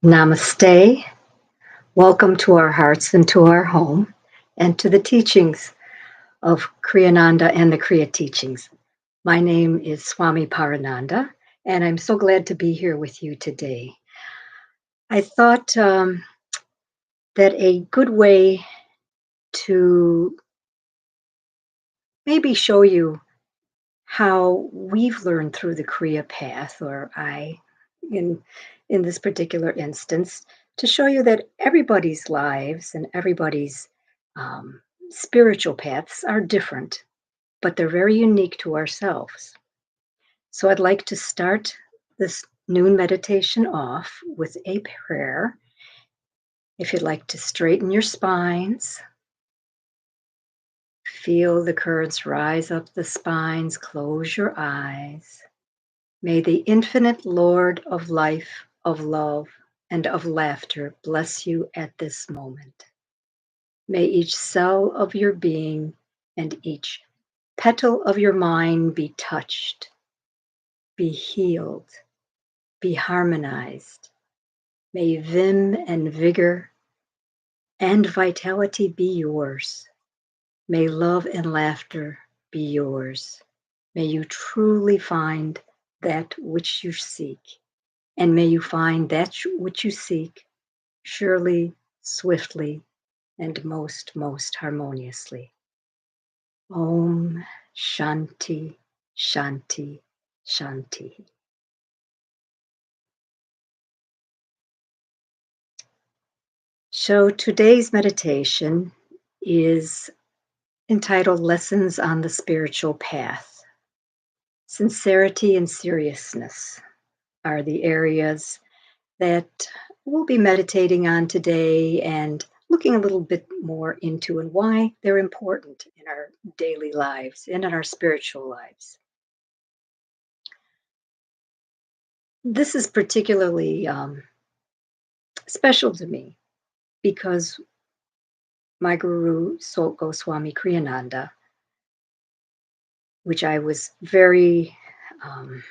Namaste. Welcome to our hearts and to our home and to the teachings of Kriyananda and the Kriya teachings. My name is Swami Parananda, and I'm so glad to be here with you today. I thought that a good way to maybe show you how we've learned through the Kriya path, or I, in in this particular instance, to show you that everybody's lives and everybody's um, spiritual paths are different, but they're very unique to ourselves. So I'd like to start this noon meditation off with a prayer. If you'd like to straighten your spines, feel the currents rise up the spines, close your eyes. May the infinite Lord of life, of love, and of laughter bless you at this moment. May each cell of your being and each petal of your mind be touched, be healed, be harmonized. May vim and vigor and vitality be yours. May love and laughter be yours. May you truly find that which you seek. And may you find that which you seek surely, swiftly, and most harmoniously. Om Shanti, Shanti, Shanti. So today's meditation is entitled Lessons on the Spiritual Path. Sincerity and seriousness are the areas that we'll be meditating on today and looking a little bit more into and why they're important in our daily lives and in our spiritual lives. This is particularly special to me because my guru, Goswami Kriyananda, which I was um,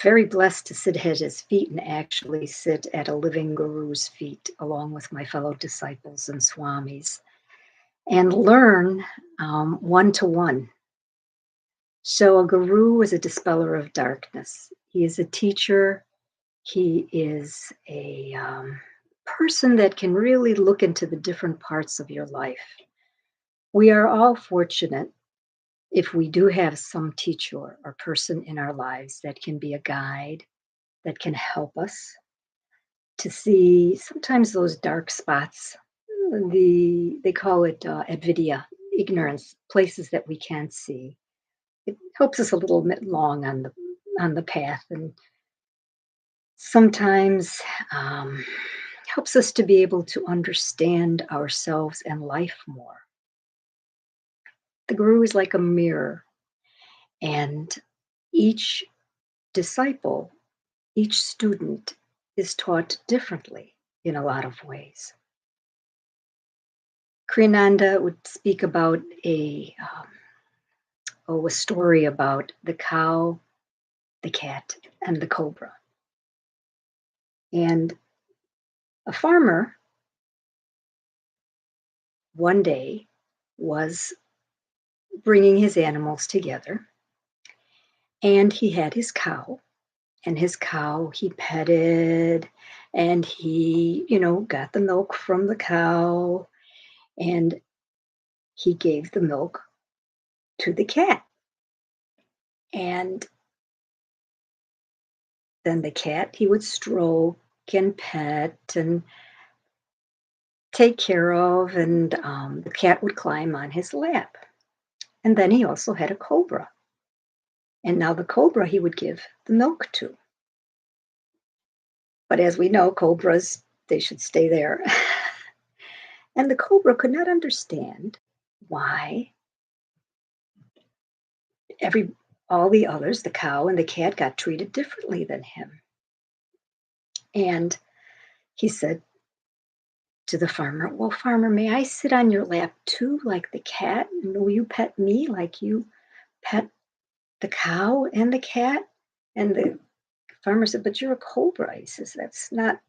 very blessed to sit at his feet and actually sit at a living guru's feet along with my fellow disciples and swamis and learn one to one. So, a guru is a dispeller of darkness. He is a teacher. He is a person that can really look into the different parts of your life. We are all fortunate if we do have some teacher or person in our lives that can be a guide, that can help us to see sometimes those dark spots. They call it avidya, ignorance, places that we can't see. It helps us a little bit along on the path, and sometimes helps us to be able to understand ourselves and life more. The guru is like a mirror, and each disciple, each student is taught differently in a lot of ways. Kriyananda would speak about a story about the cow, the cat, and the cobra. And a farmer one day was bringing his animals together, and he had his cow, and his cow he petted, and he, got the milk from the cow, and he gave the milk to the cat. And then the cat he would stroke and pet and take care of, and the cat would climb on his lap. And then he also had a cobra. And now the cobra he would give the milk to. But as we know, cobras, they should stay there. And the cobra could not understand why all the others, the cow and the cat, got treated differently than him. And he said to the farmer, "Well, farmer, may I sit on your lap too, like the cat? And will you pet me like you pet the cow and the cat?" And the farmer said, "But you're a cobra." He says, "That's not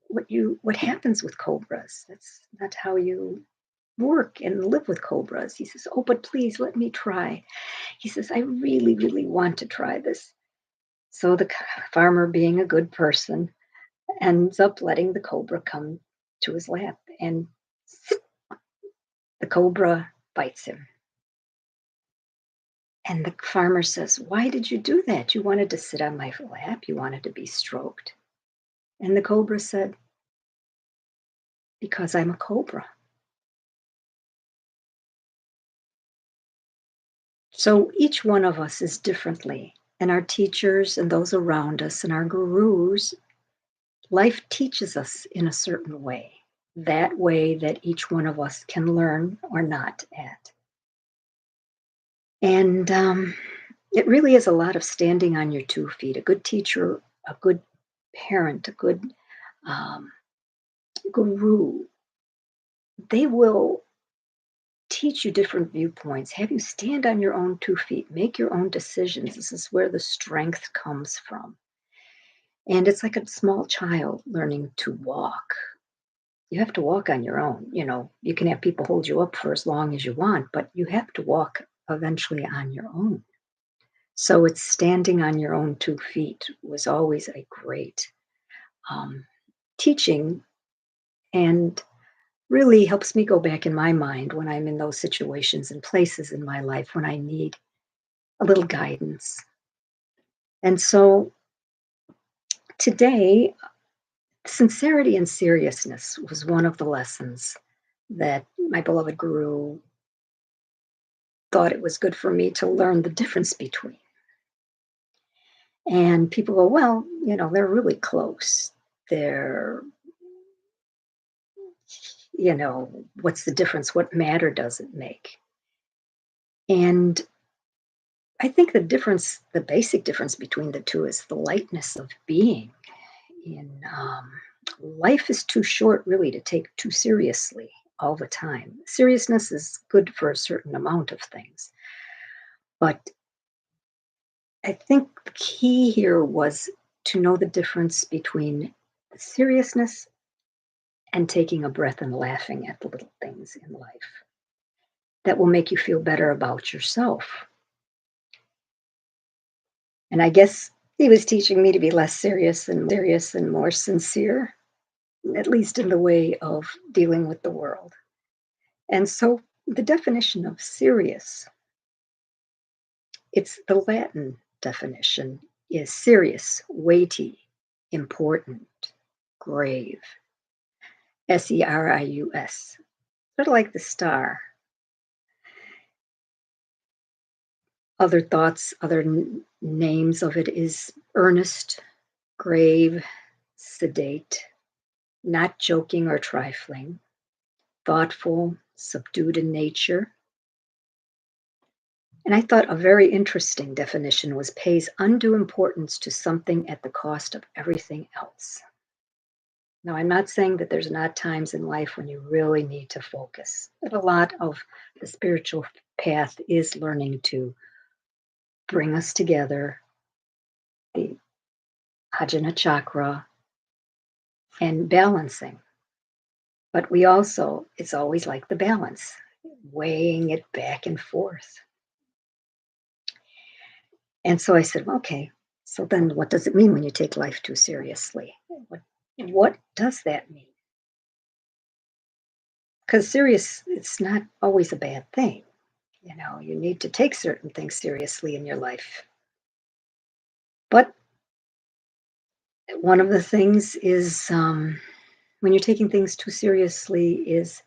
what happens with cobras. That's not how you work and live with cobras." He says, "Oh, but please let me try." He says, "I really, really want to try this." So the farmer, being a good person, ends up letting the cobra come to his lap, and the cobra bites him. And the farmer says, "Why did you do that? You wanted to sit on my lap. You wanted to be stroked." And the cobra said, "Because I'm a cobra." So each one of us is differently. And our teachers and those around us and our gurus, life teaches us in a certain way, that way that each one of us can learn or not at. And it really is a lot of standing on your 2 feet. A good teacher, a good parent, a good um, guru, they will teach you different viewpoints, have you stand on your own 2 feet, make your own decisions. This is where the strength comes from. And it's like a small child learning to walk. You have to walk on your own. You can have people hold you up for as long as you want, but you have to walk eventually on your own. So it's standing on your own 2 feet was always a great um, teaching, and really helps me go back in my mind when I'm in those situations and places in my life when I need a little guidance. And so today, sincerity and seriousness was one of the lessons that my beloved guru thought it was good for me to learn the difference between. And people go, "Well, they're really close. They're, what's the difference? What matter does it make?" And I think the basic difference between the two is the lightness of being. In Life is too short, really, to take too seriously all the time. Seriousness is good for a certain amount of things, but I think the key here was to know the difference between seriousness and taking a breath and laughing at the little things in life that will make you feel better about yourself. And I guess he was teaching me to be less serious and more sincere, at least in the way of dealing with the world. And so the definition of serious, it's the Latin definition, is serious, weighty, important, grave. Serious. Sort of like the star. Other thoughts, other names of it is earnest, grave, sedate, not joking or trifling, thoughtful, subdued in nature. And I thought a very interesting definition was pays undue importance to something at the cost of everything else. Now, I'm not saying that there's not times in life when you really need to focus, but a lot of the spiritual path is learning to bring us together, the Ajna chakra, and balancing. But it's always like the balance, weighing it back and forth. And so I said, well, okay, so then what does it mean when you take life too seriously? What does that mean? Because serious, it's not always a bad thing. You need to take certain things seriously in your life. But one of the things is when you're taking things too seriously is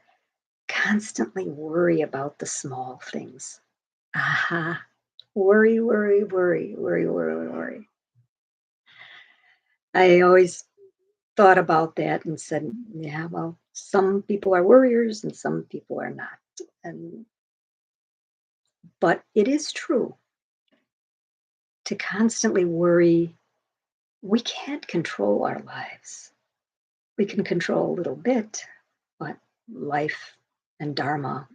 constantly worry about the small things. Aha. Worry, worry, worry, worry, worry, worry. I always thought about that and said, yeah, well, some people are worriers and some people are not. And but it is true to constantly worry. We can't control our lives. We can control a little bit, but life and dharma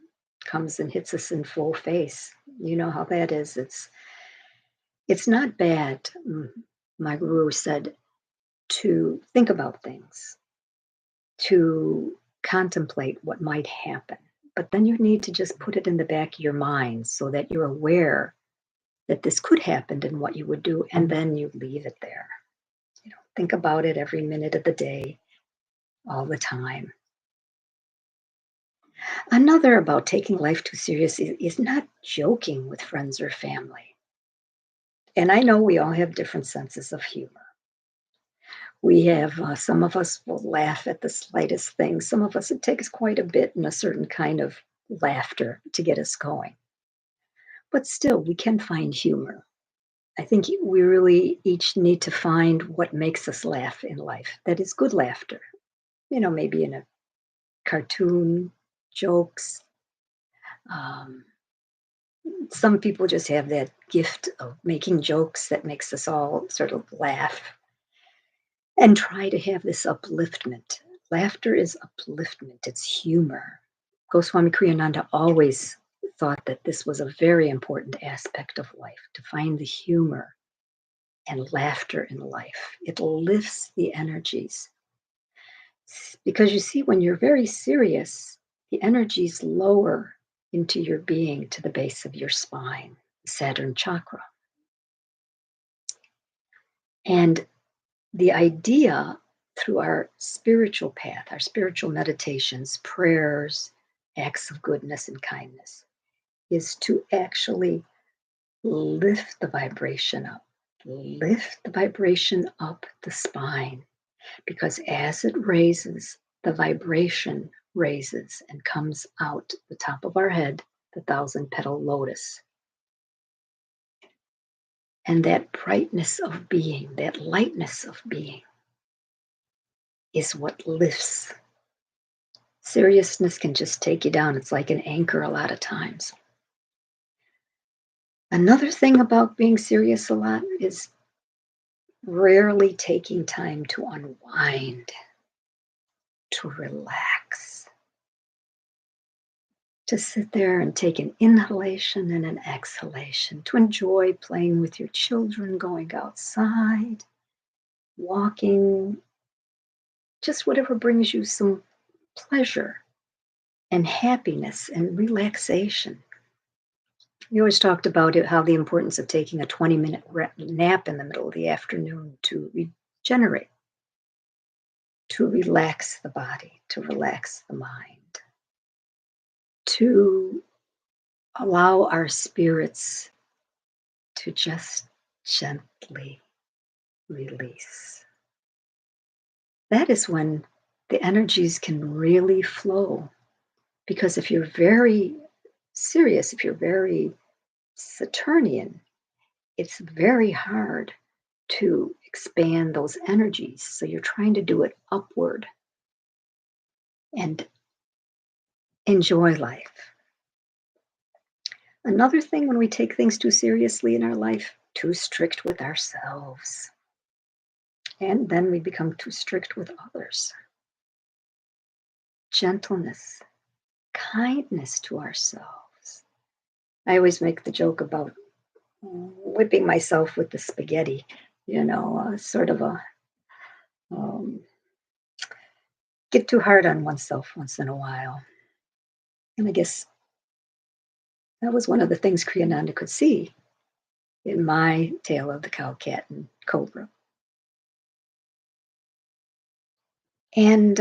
comes and hits us in full face. You know how that is. It's not bad. my guru said to think about things, to contemplate what might happen. But then you need to just put it in the back of your mind so that you're aware that this could happen and what you would do, and then you leave it there. Think about it every minute of the day, all the time. Another about taking life too seriously is not joking with friends or family. And I know we all have different senses of humor. We have, some of us will laugh at the slightest thing. Some of us, it takes quite a bit and a certain kind of laughter to get us going. But still, we can find humor. I think we really each need to find what makes us laugh in life. That is good laughter. Maybe in a cartoon, jokes. Um, some people just have that gift of making jokes that makes us all sort of laugh and try to have this upliftment. Laughter is upliftment, it's humor. Goswami Kriyananda always thought that this was a very important aspect of life, to find the humor and laughter in life. It lifts the energies. Because you see, when you're very serious, the energies lower into your being to the base of your spine, Saturn chakra. And the idea through our spiritual path, our spiritual meditations, prayers, acts of goodness and kindness, is to actually lift the vibration up. Lift the vibration up the spine, because as it raises, the vibration raises and comes out the top of our head, the 1,000-petal lotus. And that brightness of being, that lightness of being, is what lifts. Seriousness can just take you down. It's like an anchor a lot of times. Another thing about being serious a lot is rarely taking time to unwind, to relax, to sit there and take an inhalation and an exhalation, to enjoy playing with your children, going outside, walking, just whatever brings you some pleasure and happiness and relaxation. We always talked about it, how the importance of taking a 20-minute nap in the middle of the afternoon to regenerate, to relax the body, to relax the mind, to allow our spirits to just gently release. That is when the energies can really flow. Because if you're very serious, if you're very Saturnian, it's very hard to expand those energies. So you're trying to do it upward and enjoy life. Another thing, when we take things too seriously in our life, too strict with ourselves. And then we become too strict with others. Gentleness, kindness to ourselves. I always make the joke about whipping myself with the spaghetti, sort of a get too hard on oneself once in a while. And I guess that was one of the things Kriyananda could see in my tale of the cow, cat, and cobra. And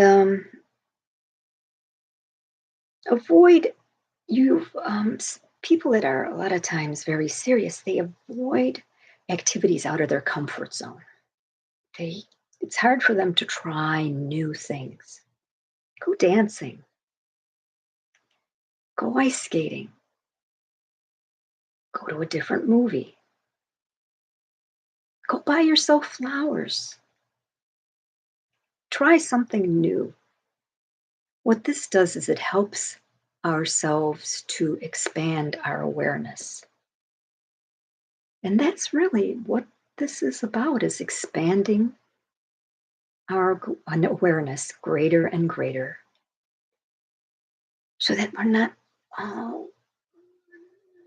avoid people that are a lot of times very serious, they avoid activities out of their comfort zone. It's hard for them to try new things. Go dancing, go ice skating, go to a different movie, go buy yourself flowers. Try something new. What this does is it helps ourselves to expand our awareness. And that's really what this is about, is expanding our awareness greater and greater, so that we're not all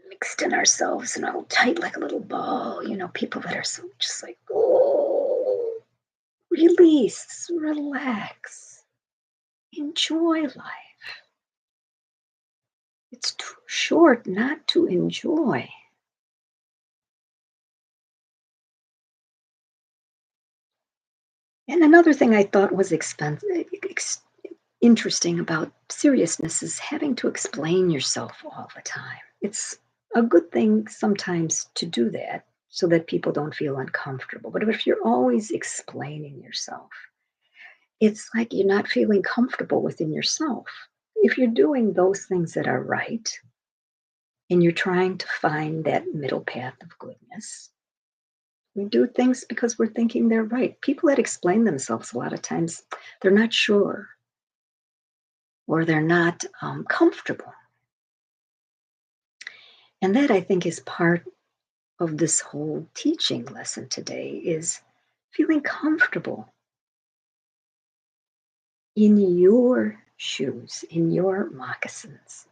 mixed in ourselves and all tight like a little ball. People that are so just like, oh, Release, relax, enjoy life. It's too short not to enjoy. And another thing I thought was interesting about seriousness is having to explain yourself all the time. It's a good thing sometimes to do that so that people don't feel uncomfortable. But if you're always explaining yourself, it's like you're not feeling comfortable within yourself. If you're doing those things that are right and you're trying to find that middle path of goodness, we do things because we're thinking they're right. People that explain themselves a lot of times, they're not sure or they're not comfortable. And that I think is part of this whole teaching lesson today is feeling comfortable in your shoes, in your moccasins,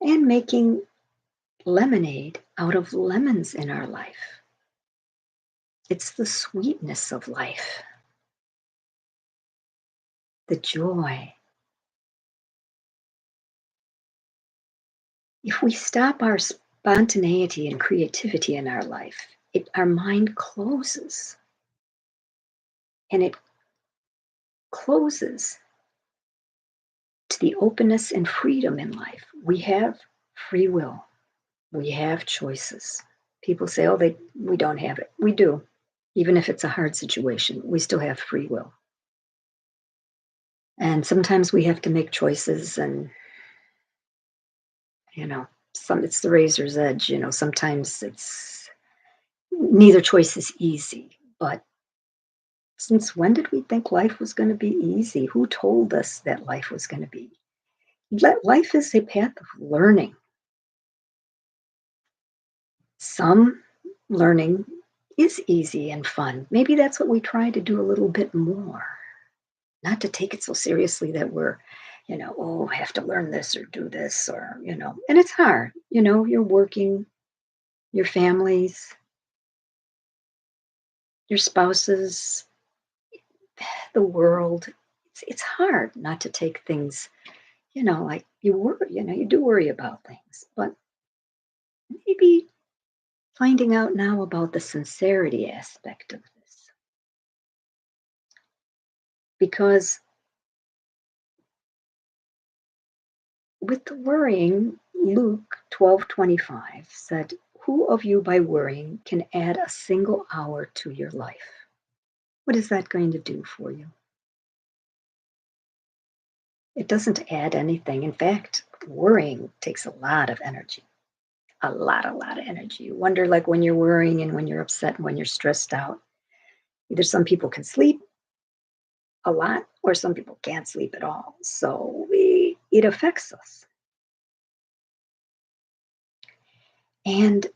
and making lemonade out of lemons in our life. It's the sweetness of life, the joy. If we stop our spontaneity and creativity in our life, our mind closes and it closes to the openness and freedom in life. We have free will. We have choices. People say, oh, we don't have it. We do. Even if it's a hard situation, we still have free will. And sometimes we have to make choices and, it's the razor's edge, sometimes it's neither choice is easy. But since when did we think life was going to be easy? Who told us that life was going to be? Life is a path of learning. Some learning is easy and fun. Maybe that's what we try to do a little bit more. Not to take it so seriously that we're, oh, I have to learn this or do this or, and it's hard. You're working, your families, your spouses, the world. It's hard not to take things, like you worry, you do worry about things, but maybe finding out now about the sincerity aspect of this. Because with the worrying, Luke 12:25 said, who of you by worrying can add a single hour to your life? What is that going to do for you? It doesn't add anything. In fact, worrying takes a lot of energy. A lot of energy. You wonder, like when you're worrying and when you're upset and when you're stressed out, either some people can sleep a lot or some people can't sleep at all. So it affects us. And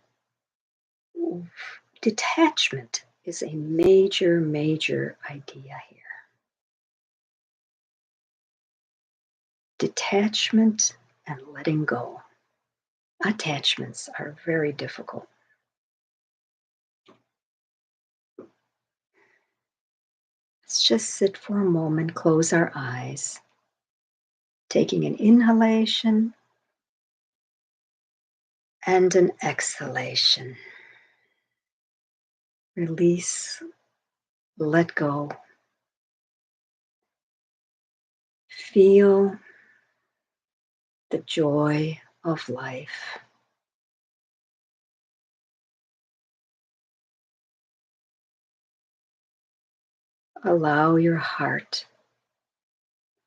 detachment is a major, major idea here. Detachment and letting go. Attachments are very difficult. Let's just sit for a moment, close our eyes, taking an inhalation and an exhalation. Release, let go. Feel the joy of life. Allow your heart,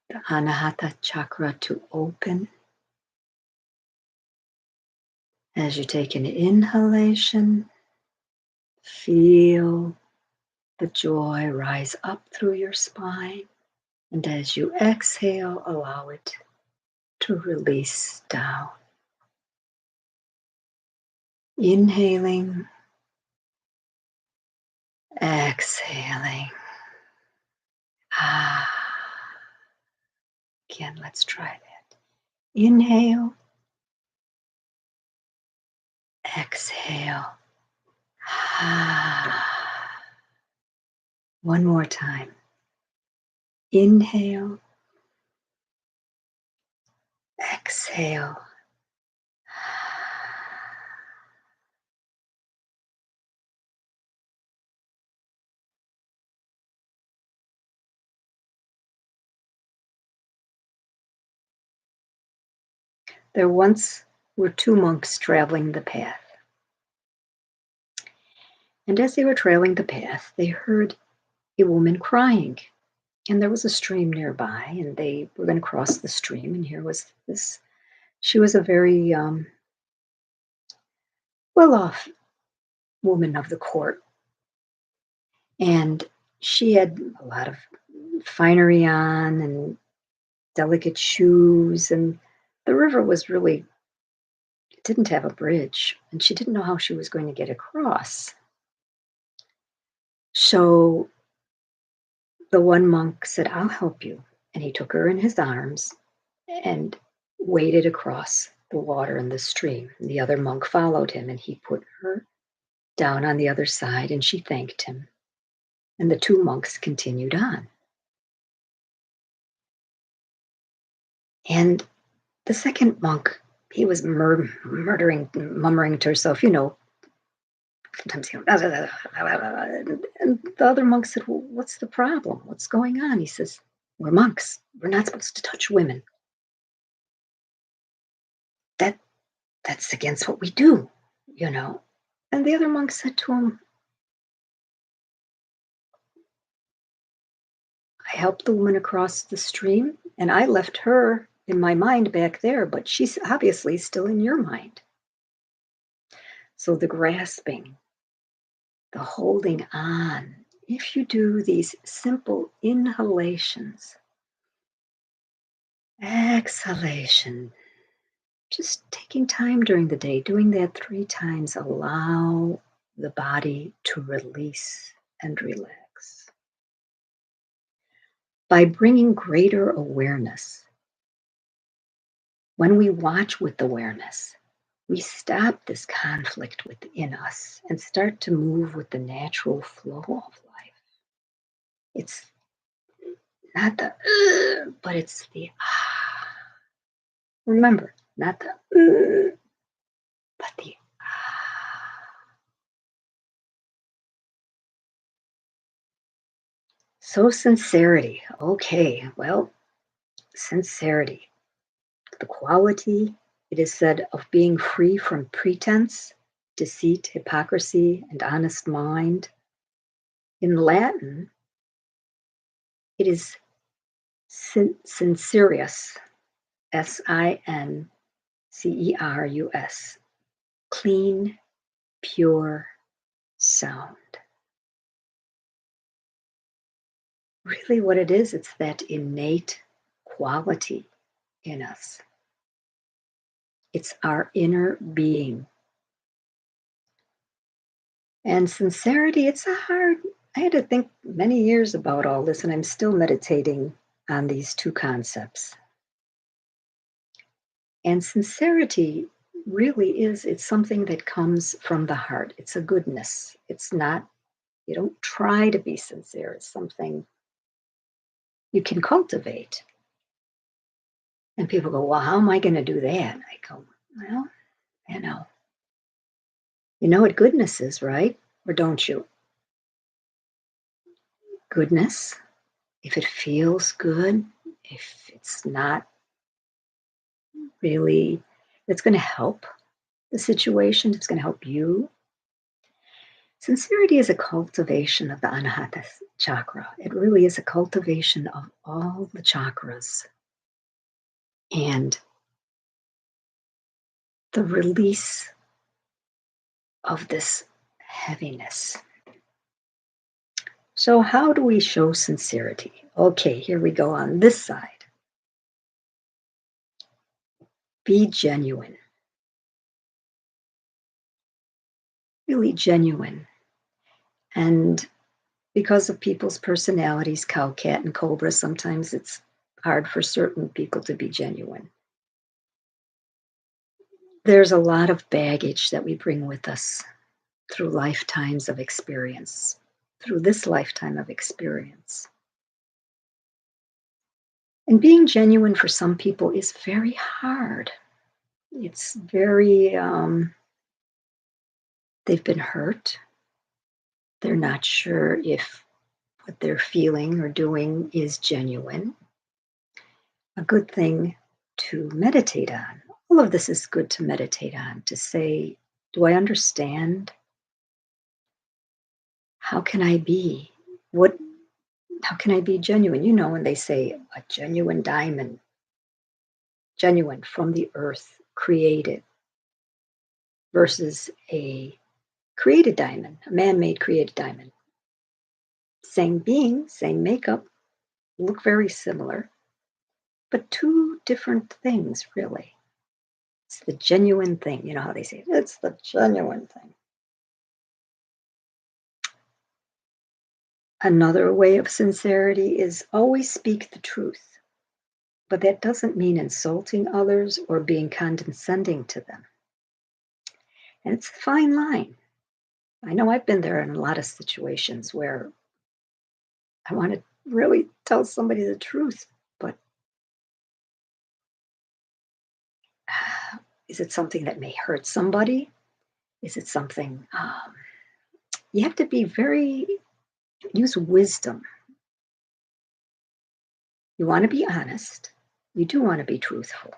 the Anahata chakra, to open as you take an inhalation. Feel the joy rise up through your spine. And as you exhale, allow it to release down. Inhaling, exhaling. Ah. Again, let's try that. Inhale, Exhale. One more time. Inhale. Exhale. There once were two monks traveling the path. And as they were trailing the path, they heard a woman crying. And there was a stream nearby, and they were going to cross the stream. And here was this, she was a very well off woman of the court. And she had a lot of finery on and delicate shoes. And the river was really, it didn't have a bridge. And she didn't know how she was going to get across. So the one monk said, "I'll help you." And he took her in his arms and waded across the water in the stream. And the other monk followed him, and he put her down on the other side, and she thanked him. And the two monks continued on. And the second monk, he was murmuring to herself, sometimes, and the other monk said, "Well, what's the problem? What's going on?" He says, "We're monks. We're not supposed to touch women. That's against what we do. And the other monk said to him, "I helped the woman across the stream, and I left her in my mind back there, but she's obviously still in your mind." So the grasping, the holding on, if you do these simple inhalations, exhalation, just taking time during the day, doing that 3 times, allow the body to release and relax. By bringing greater awareness, when we watch with awareness, we stop this conflict within us and start to move with the natural flow of life. It's not the but it's the ah. Remember, not the but the ah. So sincerity. Okay, well, sincerity. The quality, it is said, of being free from pretense, deceit, hypocrisy, and honest mind. In Latin, it is sincerius, Sincerus, clean, pure sound. Really, what it is, it's that innate quality in us. It's our inner being. And sincerity, I had to think many years about all this, and I'm still meditating on these two concepts. And sincerity really it's something that comes from the heart. It's a goodness. It's not, you don't try to be sincere. It's something you can cultivate. And people go, "Well, how am I going to do that?" I go, "Well, you know, you know what goodness is, right? Or don't you? Goodness, if it feels good, if it's not really, it's going to help the situation, it's going to help you. Sincerity is a cultivation of the Anahata chakra. It really is a cultivation of all the chakras and the release of this heaviness. So, how do we show sincerity? Okay, here we go on this side. Be genuine. Really genuine. And because of people's personalities, cow, cat, and cobra, sometimes it's hard for certain people to be genuine. There's a lot of baggage that we bring with us through lifetimes of experience, through this lifetime of experience. And being genuine for some people is very hard. It's very, they've been hurt. They're not sure if what they're feeling or doing is genuine. A good thing to meditate on. All of this is good to meditate on, to say, do I understand? How can I be? What how can I be genuine? You know, when they say a genuine diamond, genuine from the earth, created versus a created diamond, a man made created diamond. Same being, same makeup, look very similar, but two different things, really. It's the genuine thing. You know how they say it's the genuine thing. Another way of sincerity is always speak the truth, but that doesn't mean insulting others or being condescending to them. And it's a fine line. I know I've been there in a lot of situations where I want to really tell somebody the truth, but is it something that may hurt somebody? Is it something you have to be very, use wisdom. You want to be honest. You do want to be truthful.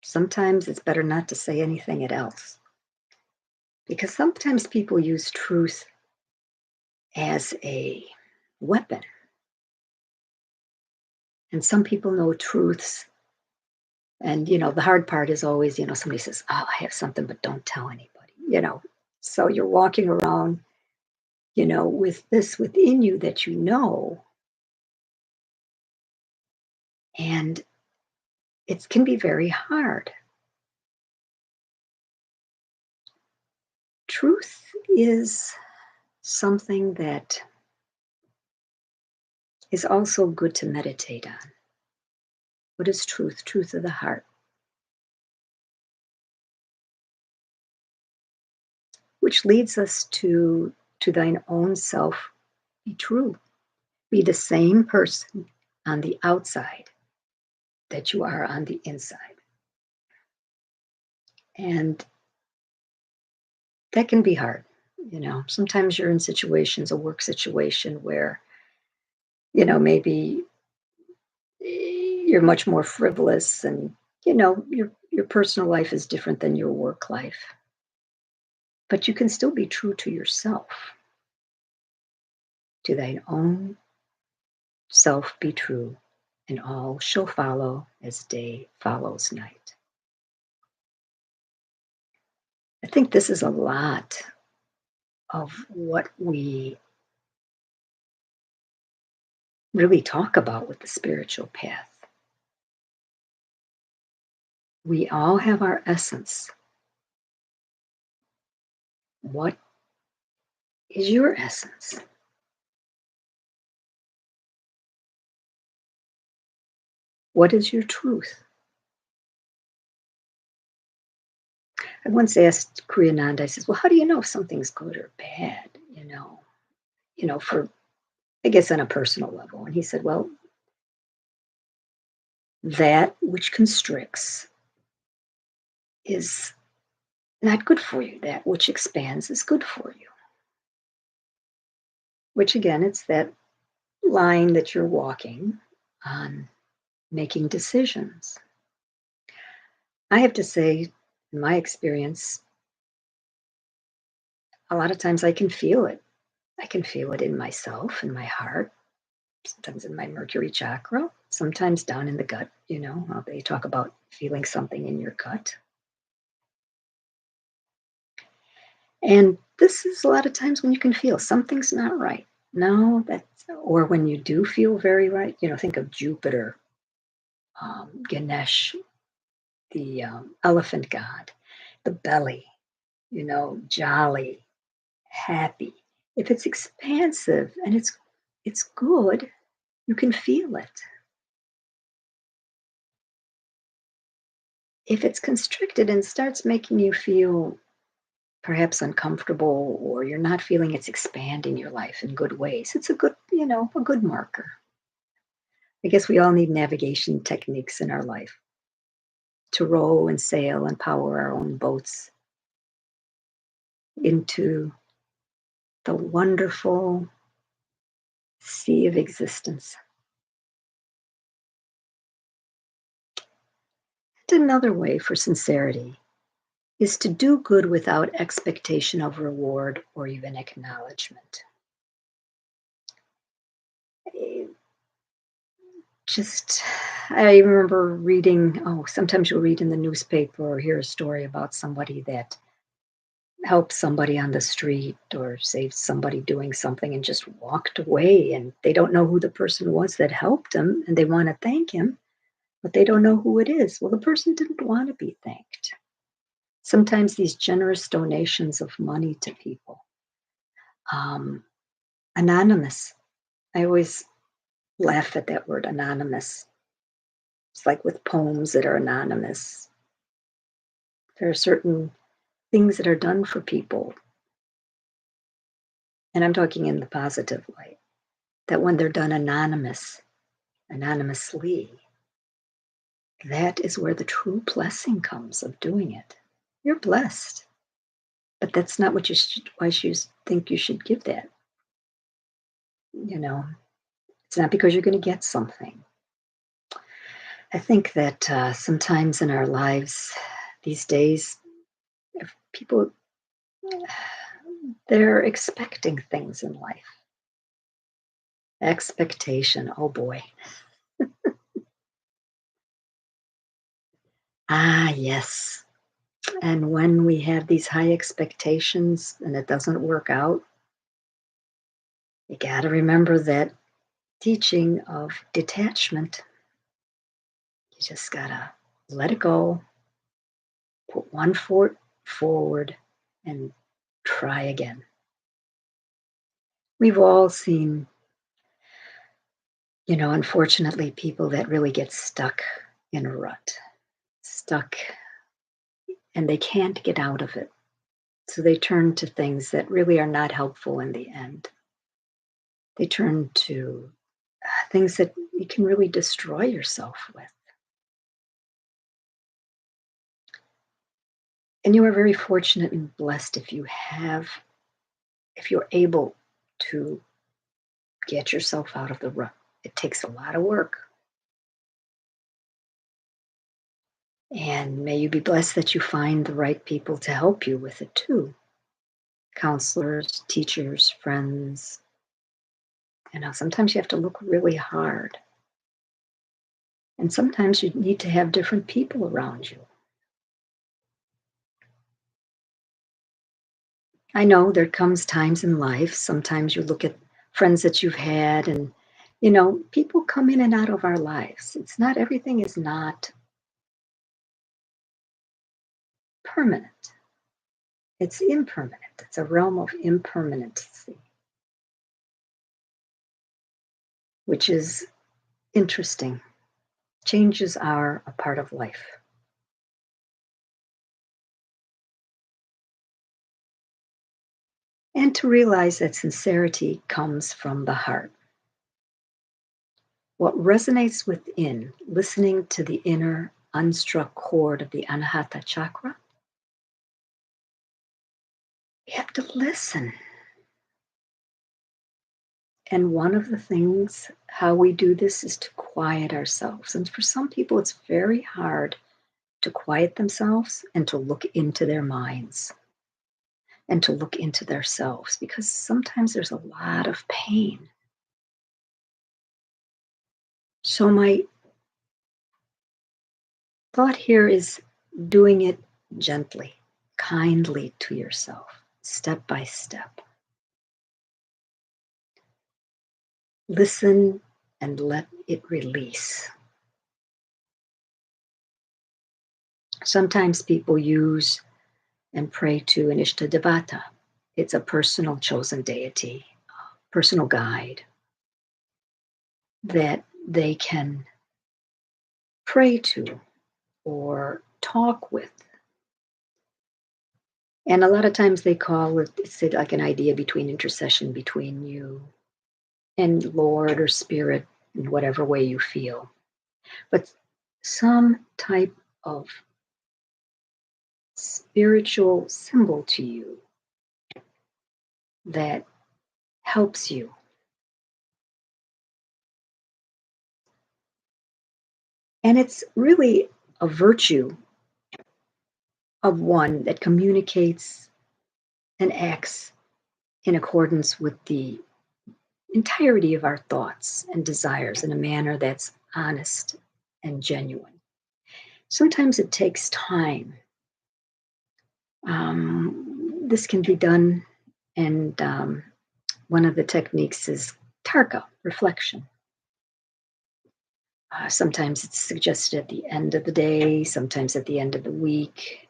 Sometimes it's better not to say anything at else because sometimes people use truth as a weapon. And some people know truths. And, the hard part is always, somebody says, oh, I have something, but don't tell anybody. So you're walking around, with this within you that you know, and it can be very hard. Truth is something that is also good to meditate on. What is truth? Truth of the heart, which leads us to thine own self be true. Be the same person on the outside that you are on the inside. And that can be hard. Sometimes you're in situations, a work situation where, maybe you're much more frivolous and, your personal life is different than your work life. But you can still be true to yourself. To thine own self be true, and all shall follow as day follows night. I think this is a lot of what we really talk about with the spiritual path. We all have our essence. What is your essence? What is your truth? I once asked Kriya, I says, well, how do you know if something's good or bad? For, I guess, on a personal level. And he said, well, that which constricts is not good for you. That which expands is good for you. Which again, it's that line that you're walking on making decisions. I have to say, in my experience, a lot of times I can feel it. I can feel it in myself, in my heart, sometimes in my Mercury chakra, sometimes down in the gut. How they talk about feeling something in your gut. And this is a lot of times when you can feel something's not right. No, or when you do feel very right, think of Jupiter, Ganesh, the elephant god, the belly, jolly, happy. If it's expansive and it's good, you can feel it. if it's constricted and starts making you feel perhaps uncomfortable, or you're not feeling it's expanding your life in good ways, it's a good, a good marker. I guess we all need navigation techniques in our life to row and sail and power our own boats into the wonderful sea of existence. And another way for sincerity is to do good without expectation of reward or even acknowledgement. Eh, Just, I remember reading, sometimes you'll read in the newspaper or hear a story about somebody that helped somebody on the street or saved somebody doing something and just walked away, and they don't know who the person was that helped them, and they want to thank him, but they don't know who it is. Well, the person didn't want to be thanked. Sometimes these generous donations of money to people, um, anonymous. I always laugh at that word, anonymous. It's like with poems that are anonymous. There are certain things that are done for people, and I'm talking in the positive light, that when they're done anonymously, that is where the true blessing comes of doing it. You're blessed, but that's not what why you think you should give that. You know, it's not because you're going to get something. I think that sometimes in our lives these days, if people, they're expecting things in life. Expectation, oh boy. Ah, yes. And when we have these high expectations and it doesn't work out, you got to remember that teaching of detachment. You just got to let it go, put one foot forward, and try again. We've all seen, unfortunately, people that really get stuck in a rut, stuck, and they can't get out of it. So they turn to things that really are not helpful in the end. They turn to things that you can really destroy yourself with. And you are very fortunate and blessed if you're able to get yourself out of the rut. It takes a lot of work. And may you be blessed that you find the right people to help you with it too. Counselors, teachers, friends. Sometimes you have to look really hard. And sometimes you need to have different people around you. I know there comes times in life, sometimes you look at friends that you've had, and people come in and out of our lives. Everything is not permanent. It's impermanent. It's a realm of impermanency, which is interesting. Changes are a part of life. And to realize that sincerity comes from the heart. What resonates within, listening to the inner unstruck chord of the Anahata chakra, you have to listen. And one of the things, how we do this, is to quiet ourselves. And for some people, it's very hard to quiet themselves and to look into their minds and to look into themselves, because sometimes there's a lot of pain. So my thought here is doing it gently, kindly to yourself, step by step. Listen and let it release. Sometimes people use and pray to an Ishtadevata. It's a personal chosen deity, personal guide that they can pray to or talk with. And a lot of times they call it's like an idea between intercession between you and Lord or Spirit in whatever way you feel. But some type of spiritual symbol to you that helps you. And it's really a virtue of one that communicates and acts in accordance with the entirety of our thoughts and desires in a manner that's honest and genuine. Sometimes it takes time. This can be done, and one of the techniques is tarka, reflection. Sometimes it's suggested at the end of the day, sometimes at the end of the week.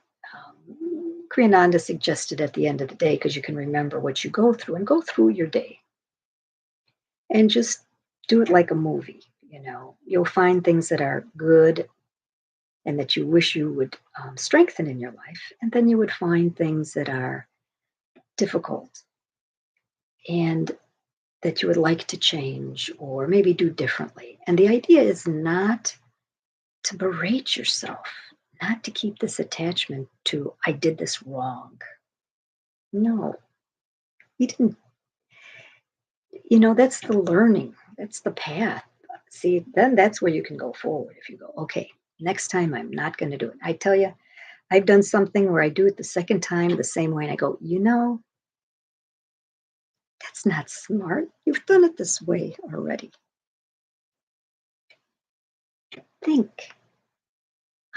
Kriyananda suggested at the end of the day because you can remember what you go through and go through your day and just do it like a movie. You'll find things that are good and that you wish you would strengthen in your life, and then you would find things that are difficult and that you would like to change or maybe do differently. And the idea is not to berate yourself, not to keep this attachment to, I did this wrong. No, you didn't. That's the learning, that's the path. See, then that's where you can go forward. If you go, okay, next time I'm not going to do it. I tell you, I've done something where I do it the second time the same way, and I go, that's not smart. You've done it this way already. Think,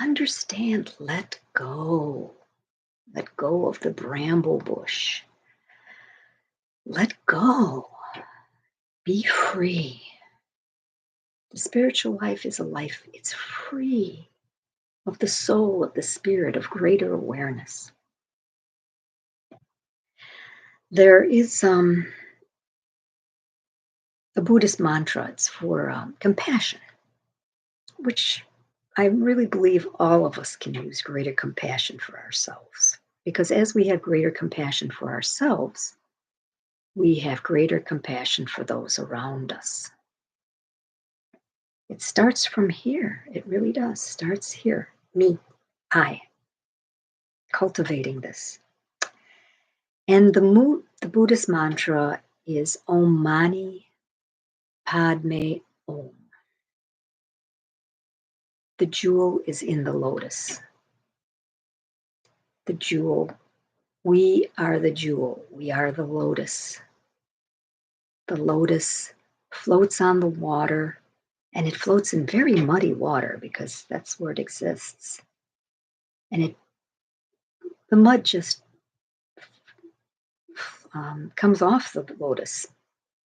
understand, let go. Let go of the bramble bush. Let go. Be free. The spiritual life is a life, it's free of the soul, of the spirit, of greater awareness. There is a Buddhist mantra, it's for compassion, which I really believe all of us can use greater compassion for ourselves. Because as we have greater compassion for ourselves, we have greater compassion for those around us. It starts from here. It really does. Starts here. Me, I, cultivating this. And the Buddhist mantra is Om Mani Padme Om. The jewel is in the lotus. The jewel. We are the jewel. We are the lotus. The lotus floats on the water, and it floats in very muddy water because that's where it exists. And the mud just comes off the lotus.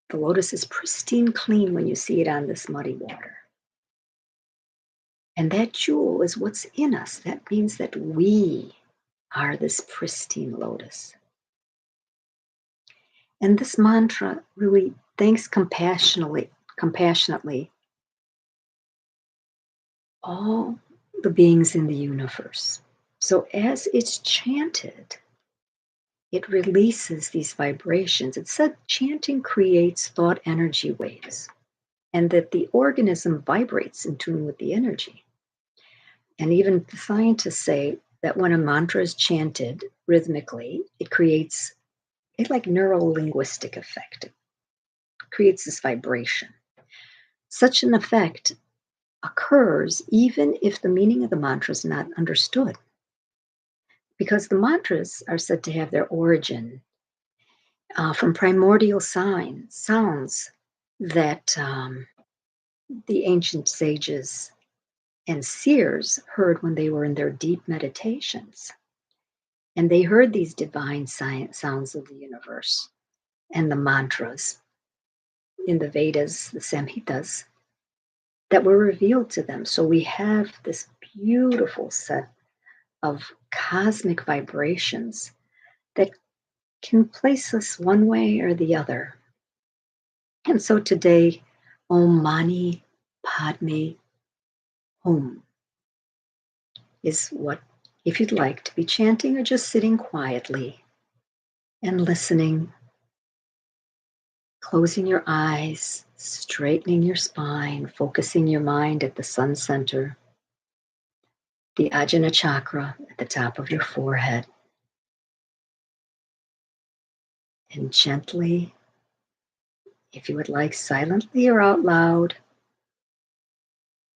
The lotus is pristine clean when you see it on this muddy water. And that jewel is what's in us. That means that we are this pristine lotus. And this mantra really thanks compassionately all the beings in the universe. So as it's chanted, it releases these vibrations. It said chanting creates thought energy waves, and that the organism vibrates in tune with the energy. And even the scientists say that when a mantra is chanted rhythmically, it creates a like neuro-linguistic effect. It creates this vibration. Such an effect occurs even if the meaning of the mantra is not understood, because the mantras are said to have their origin from primordial sounds that the ancient sages and seers heard when they were in their deep meditations. And they heard these divine sounds of the universe and the mantras in the Vedas, the Samhitas, that were revealed to them. So we have this beautiful set of cosmic vibrations that can place us one way or the other. And so today, Om Mani Padme Hum. is what, if you'd like to be chanting or just sitting quietly and listening, closing your eyes, straightening your spine, focusing your mind at the sun center, the Ajna chakra at the top of your forehead, and gently, if you would like, silently or out loud,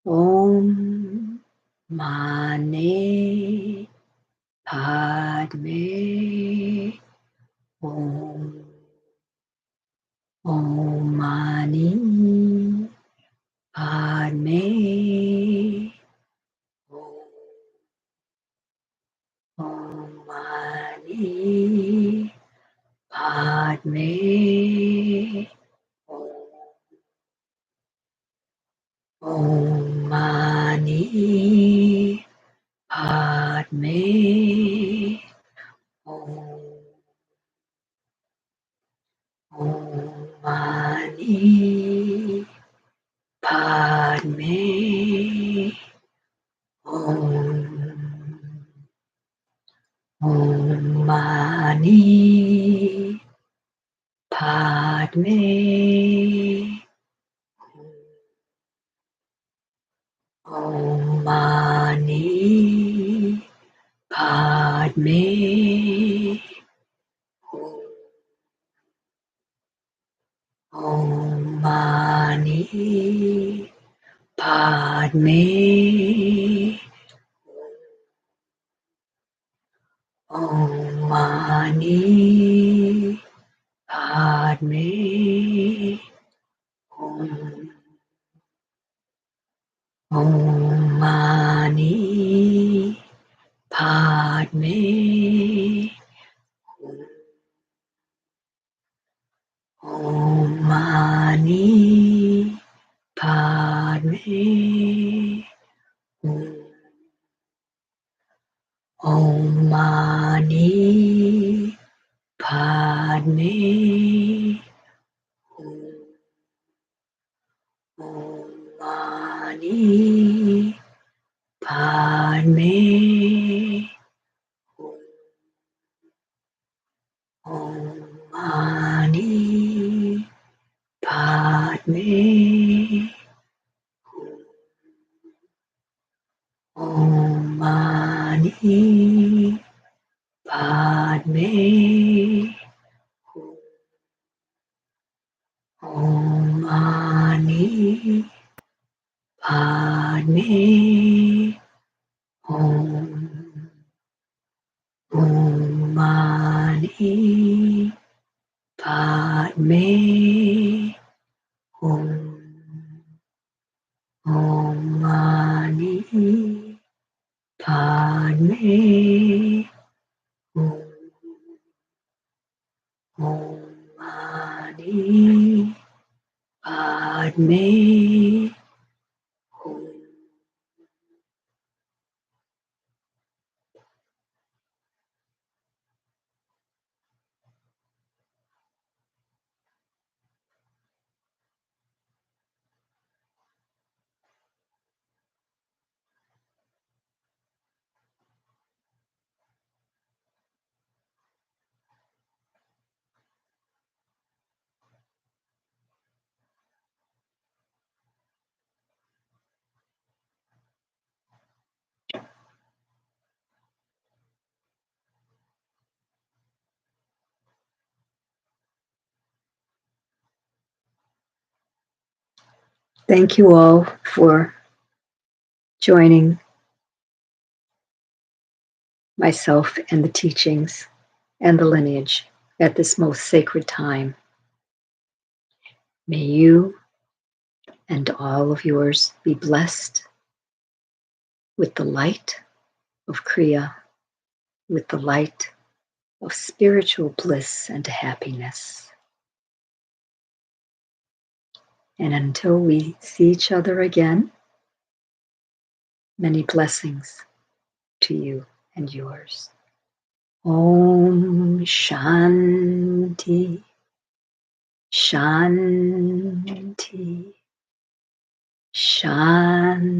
Om Mani Padme Om. Om Mani Padme Om. Om Mani Padme Om. Om Mani Padme Om. Om Mani Padme Om. Om Mani Padme Om Mani Padme Om Mani Padme Om Mani Padme Om. Om Mani Padme Om Mani Padme Om Mani Padme Om Mani Padme Om Mani Padme Om Mani Padme Om Mani Padme Om. Om Mani Padme Om. Om Mani Padme Om. Om Mani Padme Om. Thank you all for joining myself and the teachings and the lineage at this most sacred time. May you and all of yours be blessed with the light of Kriya, with the light of spiritual bliss and happiness. And until we see each other again, many blessings to you and yours. Om Shanti, Shanti, Shanti.